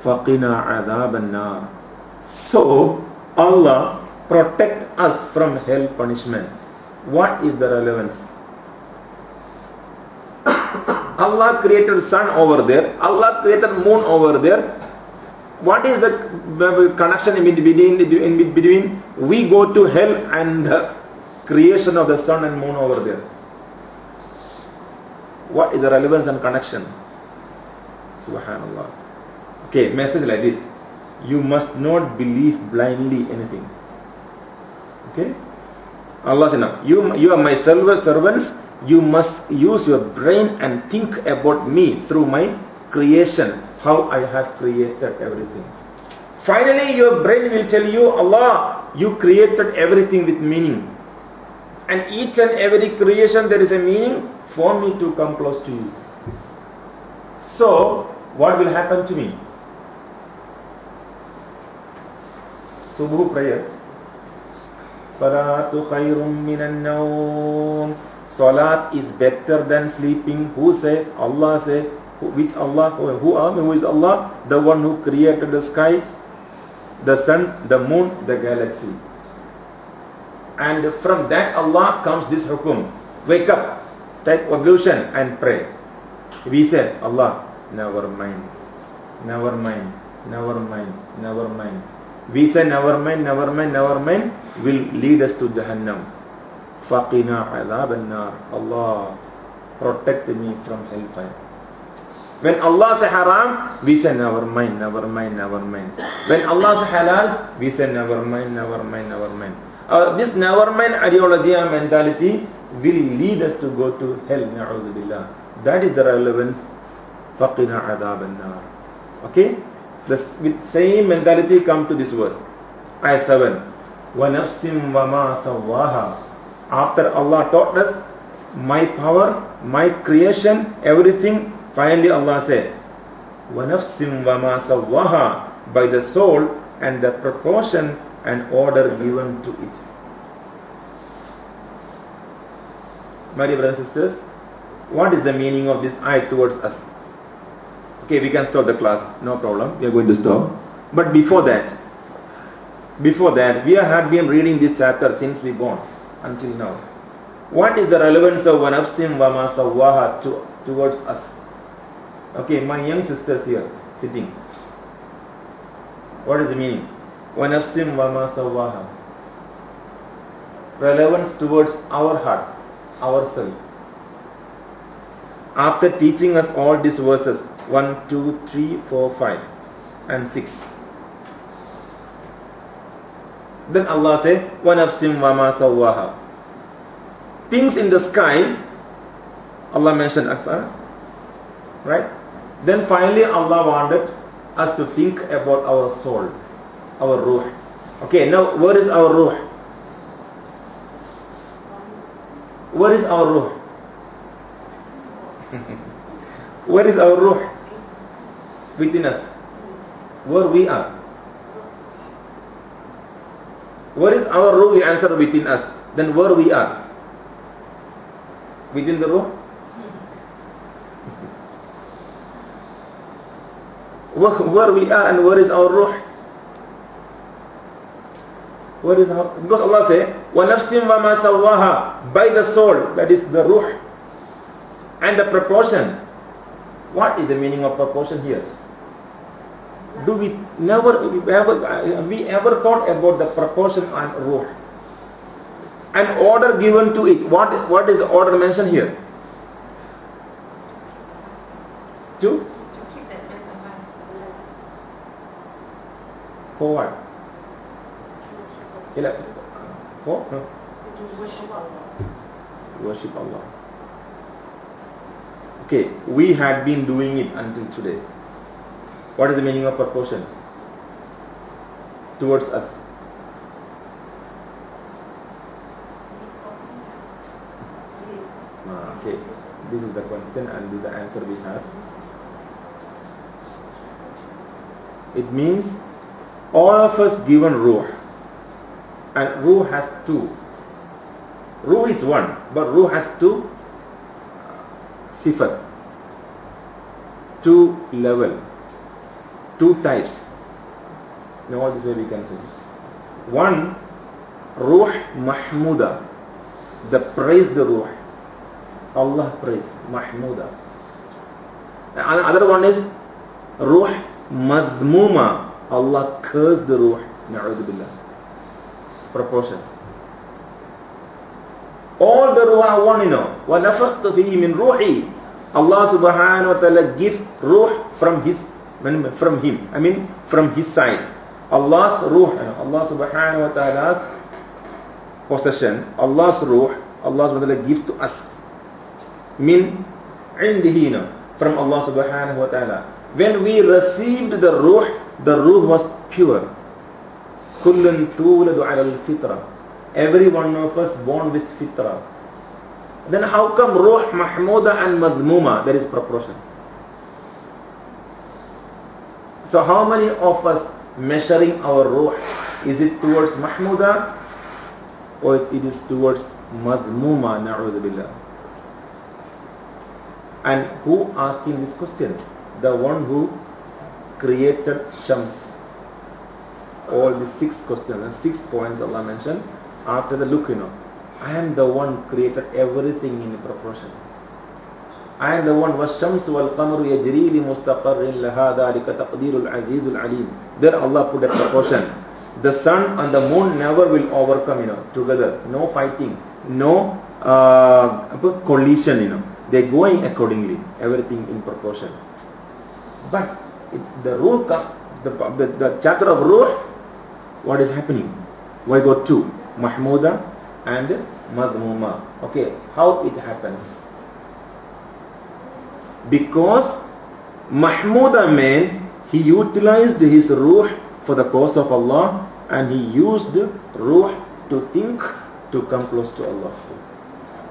فَقِنَا عَذَابَ النَّارِ. So Allah protect us from hell punishment. What is the relevance? Allah created sun over there. Allah created moon over there. What is the connection in between we go to hell and the creation of the sun and moon over there? What is the relevance and connection? Subhanallah. Okay, message like this. You must not believe blindly anything. Okay? Allah said, now, you are my servants. You must use your brain and think about me through my creation, how I have created everything. Finally, your brain will tell you, Allah, you created everything with meaning. And each and every creation, there is a meaning for me to come close to you. So, what will happen to me? Subuh prayer. Salatu khairum minan nawm. Salat is better than sleeping. Who say? Allah say. Which Allah? Who is Allah? The one who created the sky, the sun, the moon, the galaxy. And from that Allah comes this hukum. Wake up, take ablution and pray. We say, Allah, never mind. Never mind. Never mind. Never mind. We say never mind, never mind, never mind will lead us to Jahannam. Faqina adhab an-nar. Allah, protect me from hellfire. When Allah say haram, we say never mind, never mind, never mind. When Allah say halal, we say never mind, never mind, never mind. This never mind ideology and mentality will lead us to go to hell. Na'udhu billah. That is the relevance. Faqina adhab an-nar. Okay? With same mentality come to this verse. Ayah 7. وَنَفْسٍ وَمَا سَوَّاهَا. After Allah taught us my power, my creation, everything, finally Allah said, وَنَفْسٍ وَمَا سَوَّاهَا, by the soul and the proportion and order given to it. My dear brothers and sisters, what is the meaning of this ayah towards us? Okay, we can stop the class, no problem, we are going to stop. But before that, we have been reading this chapter since we born until now. What is the relevance of وَنَفْسٍ وَمَا سَوَّاهَا towards us? Okay, my young sisters here sitting. What is the meaning? وَنَفْسٍ وَمَا سَوَّاهَا. Relevance towards our heart, ourselves. After teaching us all these verses, 1, 2, 3, 4, 5 and 6. Then Allah said, وَنَفْسٍ وَمَا سَوَّاهَا. Things in the sky, Allah mentioned right? Then finally Allah wanted us to think about our soul, our ruh. Okay, now where is our ruh? Where is our ruh? Where is our ruh? Within us. Where we are. Where is our ruh? We answer within us. Then where we are? Within the ruh? Where we are and where is our ruh? Where is our, because Allah says, وَنَفْسٍ وَمَا سَوَّاهَا, by the soul, that is the ruh, and the proportion. What is the meaning of proportion here? Do we ever thought about the proportion and ruh? An order given to it. What is the order mentioned here? To? For what? For? No. To worship Allah. To worship Allah. Okay, we had been doing it until today. What is the meaning of proportion towards us? Okay, this is the question and this is the answer we have. It means all of us given ruh, and ruh has two. Ruh is one, but ruh has two sifat, two level, two types. In all this way we can say. One, Ruh Mahmuda, the praised Ruh. Allah praised, Mahmuda. And other one is Ruh Madhmuma, Allah cursed the Ruh. Na'udhu billah. Proportion. All the Ruh are one, وَنَفَخْتُ فِيهِ مِنْ رُوحِي. Allah subhanahu wa ta'ala give Ruh from him, from his side. Allah's Ruh, Allah subhanahu wa ta'ala's possession, Allah's Ruh, Allah subhanahu wa ta'ala give to us. Min indihi, from Allah subhanahu wa ta'ala. When we received the Ruh was pure. Kullun tuladu ala al-fitra. Every one of us born with fitra. Then how come Ruh Mahmuda and Madhmuma? There is proportion. So how many of us measuring our Ruh? Is it towards Mahmuda or it is towards Madhmuma? Na'udhu billah. And who asking this question? The one who created Shams. All the 6 questions and 6 points Allah mentioned after the look, I am the one created everything in proportion. I am the one وَالشَّمْسُ وَالْقَمَرُ يَجْرِي لِمُسْتَقَرٍ لَهَا ذَلِكَ تَقْدِيرُ الْعَزِيزُ الْعَلِيمُ. There Allah put a proportion. The sun and the moon never will overcome, together. No fighting, no collision, They are going accordingly, everything in proportion. But the Ruh, the chapter of Ruh, what is happening? Why got 2? Mahmuda and Madhmuma. Okay, how it happens? Because Mahmuda man, he utilized his Ruh for the cause of Allah and he used Ruh to think, to come close to Allah.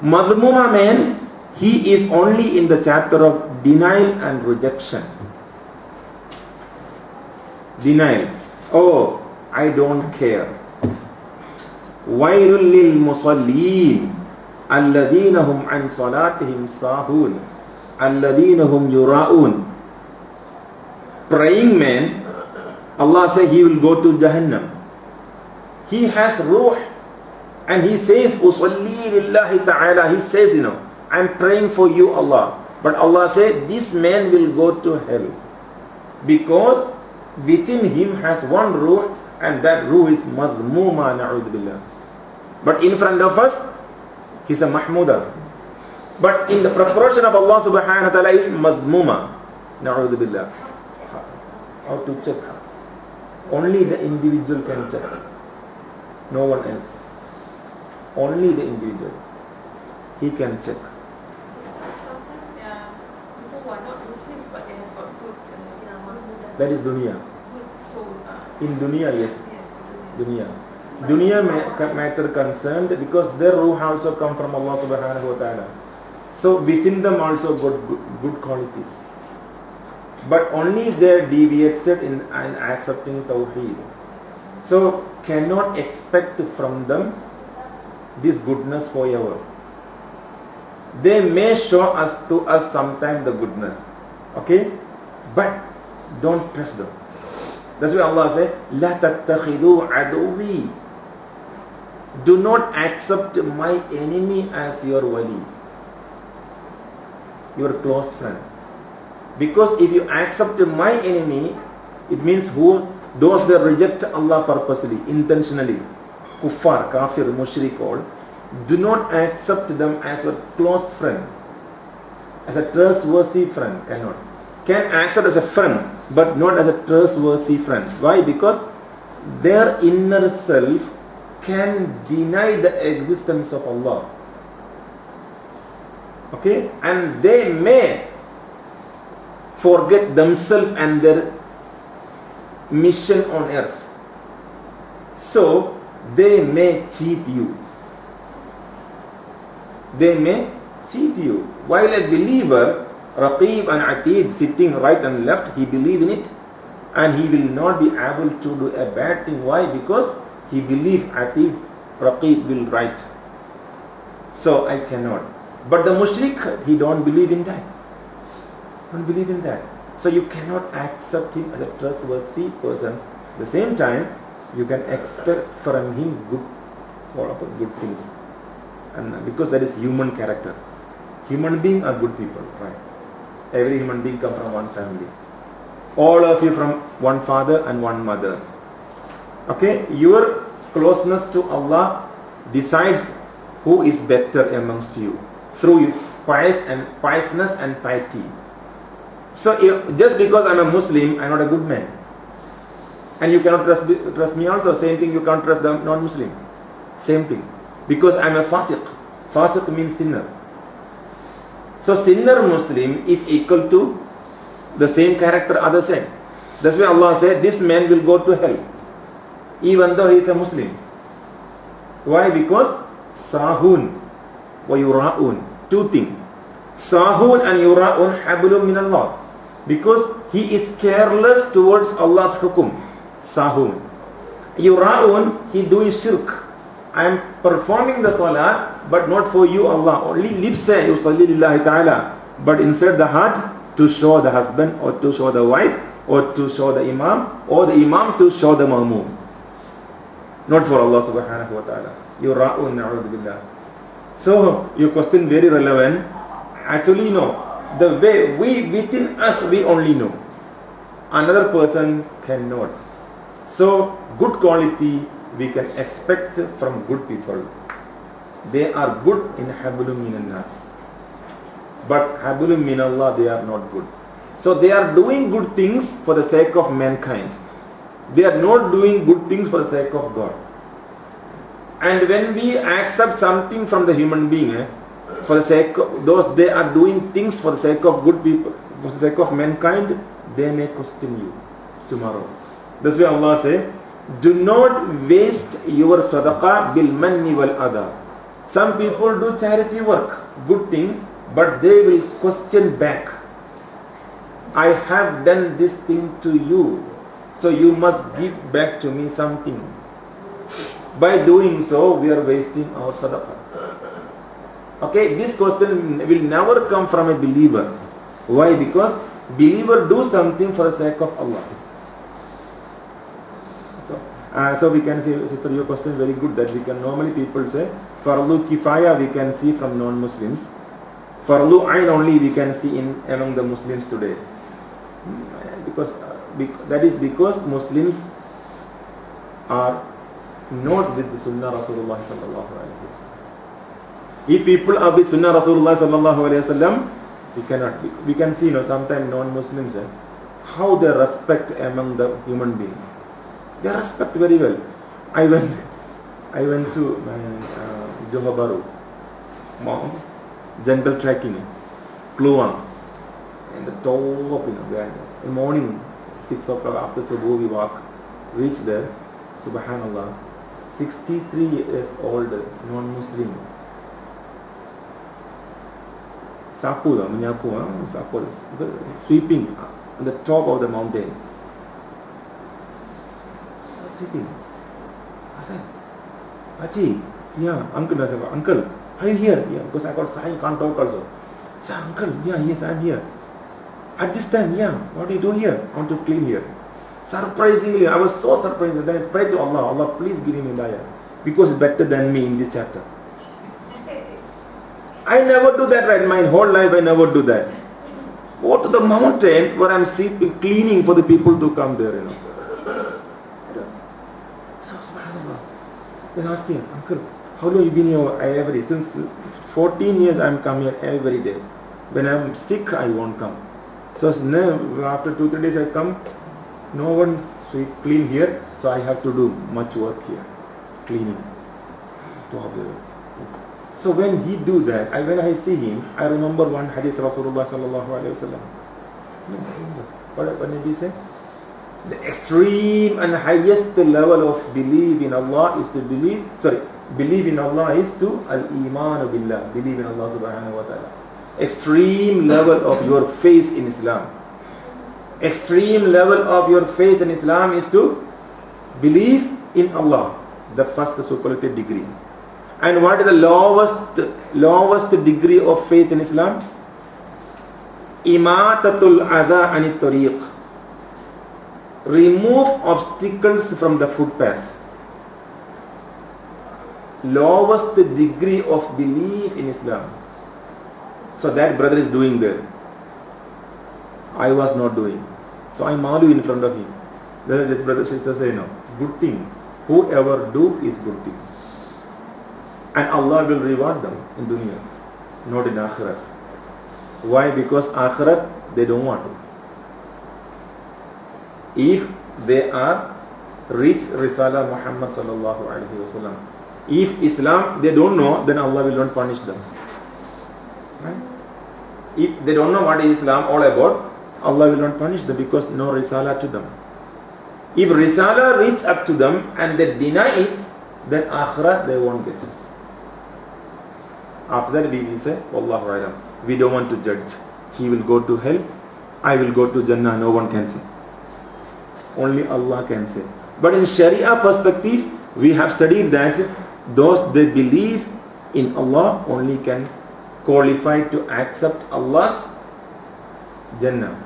Madhmuma man, he is only in the chapter of denial and rejection. Denial. Oh, I don't care. وَيْلٌ لِلْمُصَلِّينَ الَّذِينَ هُمْ عَنْ صَلَاتِهِمْ سَاهُونَ الَّذِينَ هُمْ يُرَاءُونَ. Praying man, Allah says he will go to Jahannam. He has Ruh and he says Usalli lillahi ta'ala. He says, I'm praying for you, Allah. But Allah said this man will go to hell because within him has one Ruh and that Ruh is Madhmuma, na'udhu billah. But in front of us, he's a Mahmuda. But in the proportion of Allah subhanahu wa ta'ala is Madhmuma, na'udhu billah. How to check? Only the individual can check. No one else. Only the individual. He can check. Sometimes there are people who are not Muslims but they have got good That is dunya. good soul. In dunya, yes. Yeah, Dunya. Dunya matter concerned because their ruh also come from Allah subhanahu wa ta'ala. So within them also got good qualities. But only they deviated in accepting Tawheed. So cannot expect from them this goodness forever. They may show us to us sometime the goodness. Okay? But don't trust them. That's why Allah says, لا تتخذوا عدوي. Do not accept my enemy as your wali, your close friend. Because if you accept my enemy, it means those that reject Allah purposely, intentionally, kuffar, kafir, mushrik, all, do not accept them as a close friend, as a trustworthy friend. Cannot. Can accept as a friend, but not as a trustworthy friend. Why? Because their inner self can deny the existence of Allah. Okay? And they may forget themselves and their mission on earth. So, they may cheat you. They may cheat you. While a believer, Raqib and Atid, sitting right and left, he believes in it and he will not be able to do a bad thing. Why? Because he believes Atid, Raqib will right. So I cannot. But the mushrik, he don't believe in that. Don't believe in that. So you cannot accept him as a trustworthy person. At the same time, you can expect from him good things. And because that is human character. Human beings are good people, right? Every human being comes from one family. All of you from one father and one mother. Okay, your closeness to Allah decides who is better amongst you through piousness and piety. So just because I'm a Muslim, I'm not a good man. And you cannot trust me also. Same thing, you can't trust the non-Muslim. Same thing. Because I'm a fasiq. Fasiq means sinner. So sinner Muslim is equal to the same character other side. That's why Allah said this man will go to hell even though he is a Muslim. Why? Because sahun wa yura'un. Two things. Sahun and yura'un hablum min Allah. Because he is careless towards Allah's hukum. Sahun. Yura'un, he doing shirk. I am performing the salah, but not for you, Allah. Only lips say, yusalli lillahi ta'ala. But inside the heart, to show the husband, or to show the wife, or to show the imam, or the imam to show the ma'mum. Not for Allah subhanahu wa ta'ala. Yura'un, na'udhu billah. So, your question very relevant. Actually, no. The way within us, we only know. Another person cannot. So, good quality we can expect from good people. They are good in hablum minan nas. But hablum min Allah, they are not good. So they are doing good things for the sake of mankind. They are not doing good things for the sake of God. And when we accept something from the human being, for the sake of those, they are doing things for the sake of good people, for the sake of mankind, they may question you tomorrow. That's why Allah says, do not waste your sadaqah bil manni wal adha. Some people do charity work, good thing, but they will question back. I have done this thing to you, so you must give back to me something. By doing so, we are wasting our sadaqah. Okay, this question will never come from a believer. Why? Because believer do something for the sake of Allah. So we can see, sister, your question is very good, that we can normally people say fardu kifaya we can see from non-Muslims. Fardu ain only we can see among the Muslims today. Because that is because Muslims are not with the Sunnah Rasulullah sallallahu alaihi wasallam. If people are with Sunnah Rasulullah sallallahu alaihi wasallam, we cannot. We can see, sometimes non-Muslims how they respect among the human being. They respect very well. I went to Johor Bahru, jungle trekking, Kluang, and the top, in the morning, 6 o'clock after Subuh we walk, reach there, subhanallah, 63 years old non-Muslim. Sapu, sweeping on the top of the mountain. Sweeping. I said, Pachi, yeah, uncle. I said, uncle, are you here? Yeah, because I got sign, can't talk also. I said, uncle, yeah, yes, I'm here. At this time, yeah, what do you do here? I want to clean here. Surprisingly, I was so surprised. Then I prayed to Allah, Allah, please give him hidayah, because it's better than me in this chapter. I never do that, right? My whole life I never do that. Go to the mountain where I'm sleeping, cleaning for the people to come there, So, subhanallah. Then I asked him, uncle, how long have you been here every day? Since 14 years I'm coming here every day. When I'm sick, I won't come. So after 2-3 days I come, no one clean here, so I have to do much work here, cleaning. Stop there. So when he do that, when I see him, I remember one hadith Rasulullah sallallahu alaihi wasallam. What did he say? The extreme and highest level of belief in Allah is to believe in Allah is to al-iman billah, believe in Allah subhanahu wa ta'ala. Extreme level of your faith in Islam. Extreme level of your faith in Islam is to believe in Allah, the first superlative degree. And what is the lowest degree of faith in Islam? Imatatul adha anit tariq. Remove obstacles from the footpath. Lowest degree of belief in Islam. So that brother is doing there. I was not doing. So I malu in front of him. Then this brother sister say no. Good thing. Whoever do is good thing. And Allah will reward them in dunya, not in akhirat. Why? Because akhirat they don't want it. If they are reach Risala Muhammad sallallahu alaihi wasallam, if Islam they don't know, then Allah will not punish them. Right? If they don't know what is Islam all about, Allah will not punish them because no Risala to them. If Risala reach up to them and they deny it, then akhirat they won't get it. After that we will say, Wallahu a'lam. We don't want to judge. He will go to hell, I will go to Jannah, no one can say. Only Allah can say. But in Sharia perspective, we have studied that those they believe in Allah only can qualify to accept Allah's Jannah.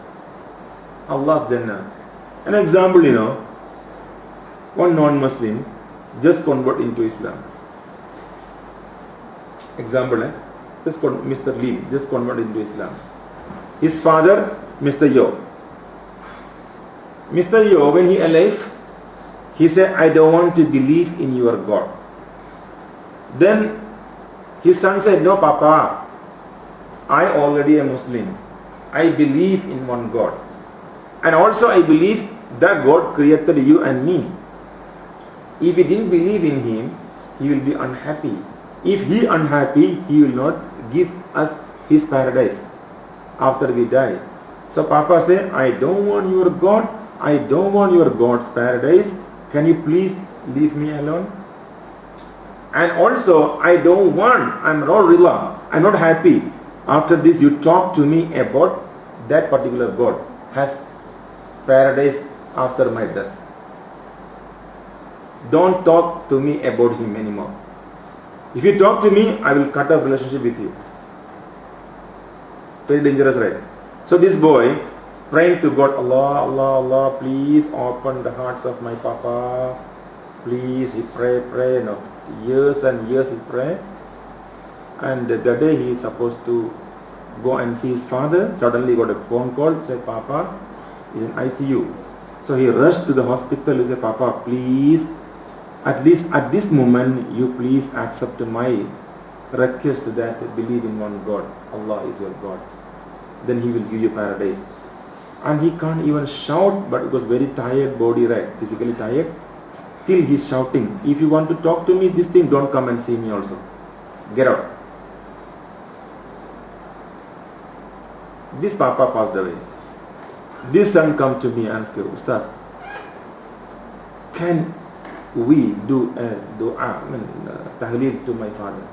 Allah's Jannah. An example, one non-Muslim just convert into Islam. Example, Mr. Lee just convert into Islam. His father, Mr. Yo. Mr. Yo, when he alive, he said, I don't want to believe in your God. Then his son said, no, Papa, I already a Muslim. I believe in one God. And also I believe that God created you and me. If he didn't believe in him, he will be unhappy. If he unhappy, he will not give us his paradise after we die. So Papa said, I don't want your God. I don't want your God's paradise. Can you please leave me alone? And also, I don't want, I'm not rila, I'm not happy. After this, you talk to me about that particular God has paradise after my death. Don't talk to me about him anymore. If you talk to me, I will cut off relationship with you. Very dangerous, right? So this boy praying to God, Allah, Allah, Allah, please open the hearts of my Papa. Please, he pray. No, years and years he pray. And the day he is supposed to go and see his father, suddenly got a phone call, said, Papa is in ICU. So he rushed to the hospital. He said, Papa, please, at least at this moment, you please accept my request that believe in one God. Allah is your God. Then he will give you paradise. And he can't even shout, but it was very tired body, right? Physically tired. Still he's shouting, if you want to talk to me, this thing, don't come and see me also. Get out. This Papa passed away. This son come to me and asked, Ustaz, can we do a dua, tahleel to my father?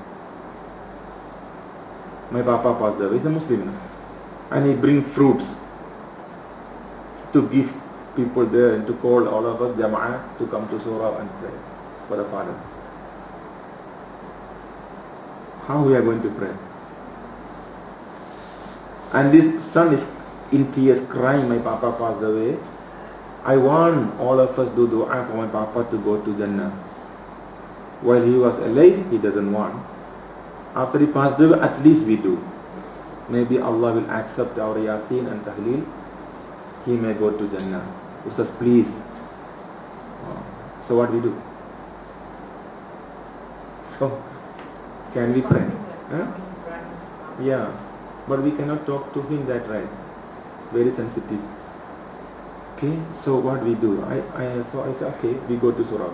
My Papa passed away. He's a Muslim now. And he bring fruits to give people there and to call all of us, Jama'ah, to come to Surah and pray for the father. How we are going to pray? And this son is in tears crying, my Papa passed away. I want all of us to do dua for my Papa to go to Jannah. While he was alive, he doesn't want. After he passed away, at least we do. Maybe Allah will accept our Yasin and Tahleel. He may go to Jannah. Ustaz, please. So what we do? So, can we pray? Huh? Yeah. But we cannot talk to him that right. Very sensitive. Okay, so what we do? So I said, okay, we go to Surah.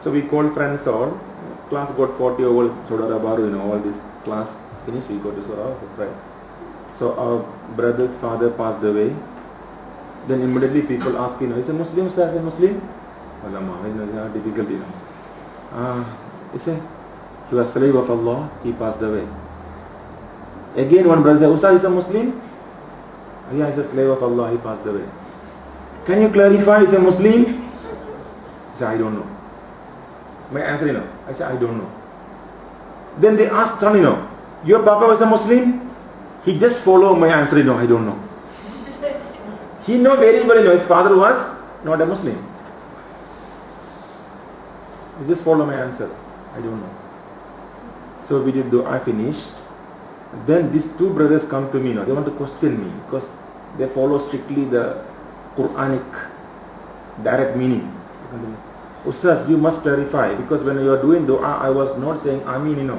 So we called friends all. Class got 40 over Surah Baru, all this class finished, we go to Surah, so pray. So our brother's father passed away. Then immediately people ask, is a Muslim, sir? Is a Muslim? It's difficult, He said, he was slave of Allah, he passed away. Again one brother said, Ustaz is a Muslim? Yeah, he's a slave of Allah, he passed away. Can you clarify, is a Muslim? I said, I don't know. My answer, I said, I don't know. Then they asked son, your Papa was a Muslim? He just follow my answer. No, I don't know. He know very well. His father was not a Muslim. He just follow my answer. I don't know. So we did dua finish. Then these two brothers come to me now. They want to question me because they follow strictly the Quranic direct meaning. Ustaz, you must clarify, because when you are doing dua, I was not saying Ameen,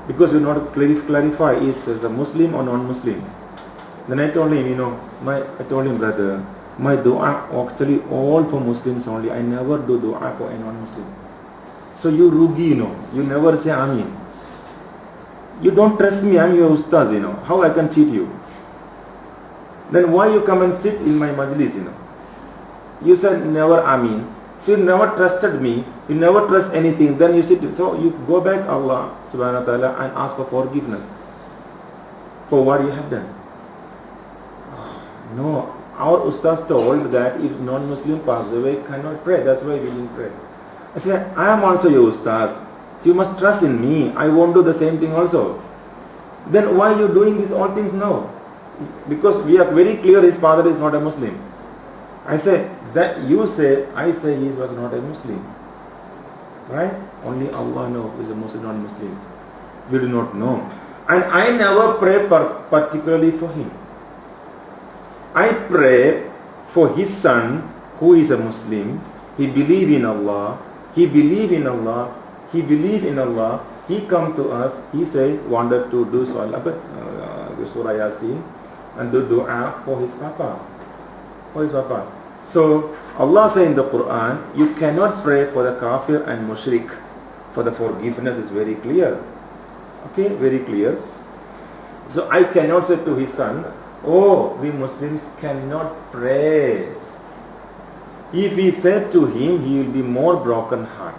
because you not clarify is as a Muslim or non-Muslim. Then I told him, I told him, brother, my dua actually all for Muslims only. I never do dua for a non-Muslim. So you rugi, you never say Ameen. You don't trust me, I'm your ustaz, how I can cheat you? Then why you come and sit in my majlis, You said never Ameen. So you never trusted me, you never trust anything, then you sit. So you go back Allah subhanahu wa ta'ala and ask for forgiveness for what you have done. No, our ustaz told that if non-Muslim passes away, cannot pray. That's why we didn't pray. I said, I am also your ustaz. So you must trust in me. I won't do the same thing also. Then why are you doing these all things now? Because we are very clear his father is not a Muslim. I say, that you say, I say he was not a Muslim. Right? Only Allah knows who is a Muslim, non-Muslim. You do not know. And I never pray particularly for him. I pray for his son who is a Muslim. He believe in Allah. He believe in Allah. He believe in Allah. He come to us. He say wanted to do Surah Yasin and do dua for his papa. For his papa. So Allah say in the Quran, you cannot pray for the kafir and mushrik. For the forgiveness is very clear. Okay, very clear. So I cannot say to his son, oh, we Muslims cannot pray. If he said to him, he will be more broken heart,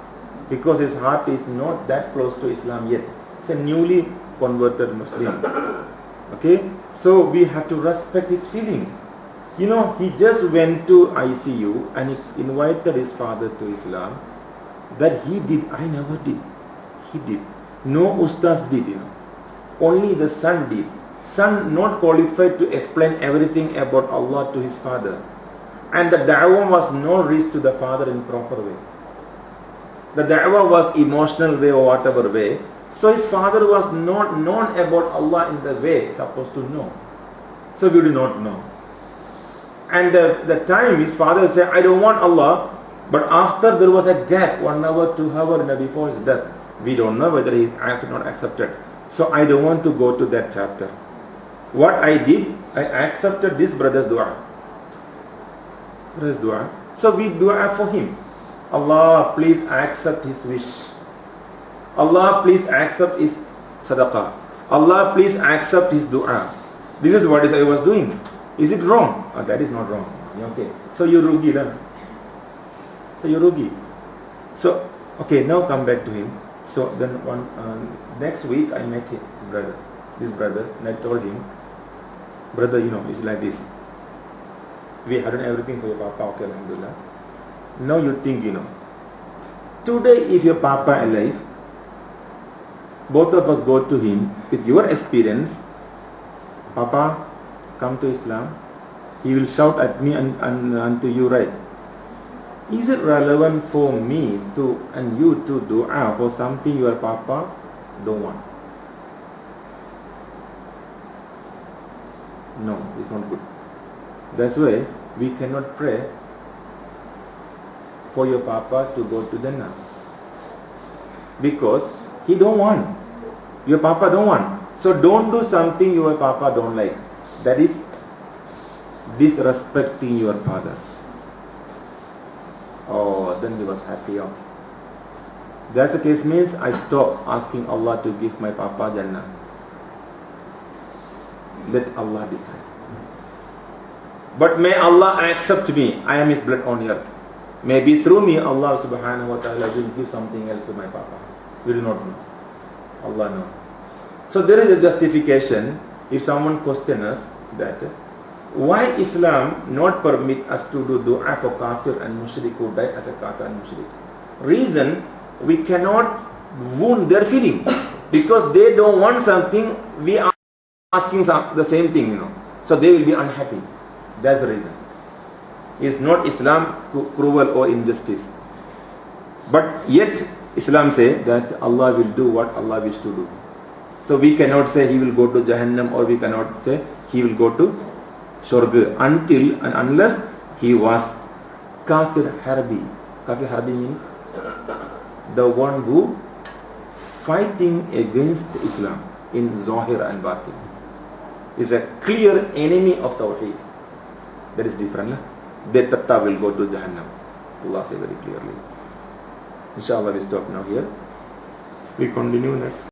because his heart is not that close to Islam yet. It's a newly converted Muslim. Okay, so we have to respect his feeling. He just went to ICU and he invited his father to Islam. That he did, I never did. He did. No ustaz did, Only the son did. Son not qualified to explain everything about Allah to his father. And the da'wah was not reached to the father in proper way. The da'wah was emotional way or whatever way. So his father was not known about Allah in the way supposed to know. So we do not know. And the time his father said, I don't want Allah. But after there was a gap, 1 hour, 2 hours before his death. We don't know whether he is accepted or not accepted. So I don't want to go to that chapter. What I did, I accepted this brother's dua. So we dua for him. Allah, please accept his wish. Allah, please accept his sadaqah. Allah, please accept his dua. This is what I was doing. Is it wrong? Oh, that is not wrong. Okay. So you rugi then. So, okay, now come back to him. So then next week I met this brother, and I told him, brother, it's like this. We had done everything for your papa, okay, alhamdulillah. Now you think, today if your papa alive, both of us go to him with your experience, Papa, come to Islam. He will shout at me and to you, right? Is it relevant for me and you to dua for something your papa don't want? No, it's not good. That's why we cannot pray for your papa to go to Jannah, because he don't want. Your papa don't want. So don't do something your papa don't like. That is disrespecting your father. Oh, then he was happy. Okay. That's the case, means I stop asking Allah to give my papa Jannah. Let Allah decide. But may Allah accept me. I am his blood on earth. Maybe through me Allah subhanahu wa ta'ala will give something else to my papa. We do not know. Allah knows. So there is a justification if someone questions us that why Islam not permit us to do dua for kafir and mushrik who die as a kafir and mushrik. Reason, we cannot wound their feeling because they don't want something we are asking the same thing, so they will be unhappy. That's the reason. Is not Islam cruel or injustice, but yet Islam say that Allah will do what Allah wishes to do. So we cannot say he will go to Jahannam, or we cannot say he will go to Shorga until and unless he was Kafir Harbi. Kafir Harbi means the one who fighting against Islam in Zahir and Batin, is a clear enemy of Tawheed. That is different. They tatta will go to Jahannam. Allah says very clearly. Inshallah we stop now here. We continue next.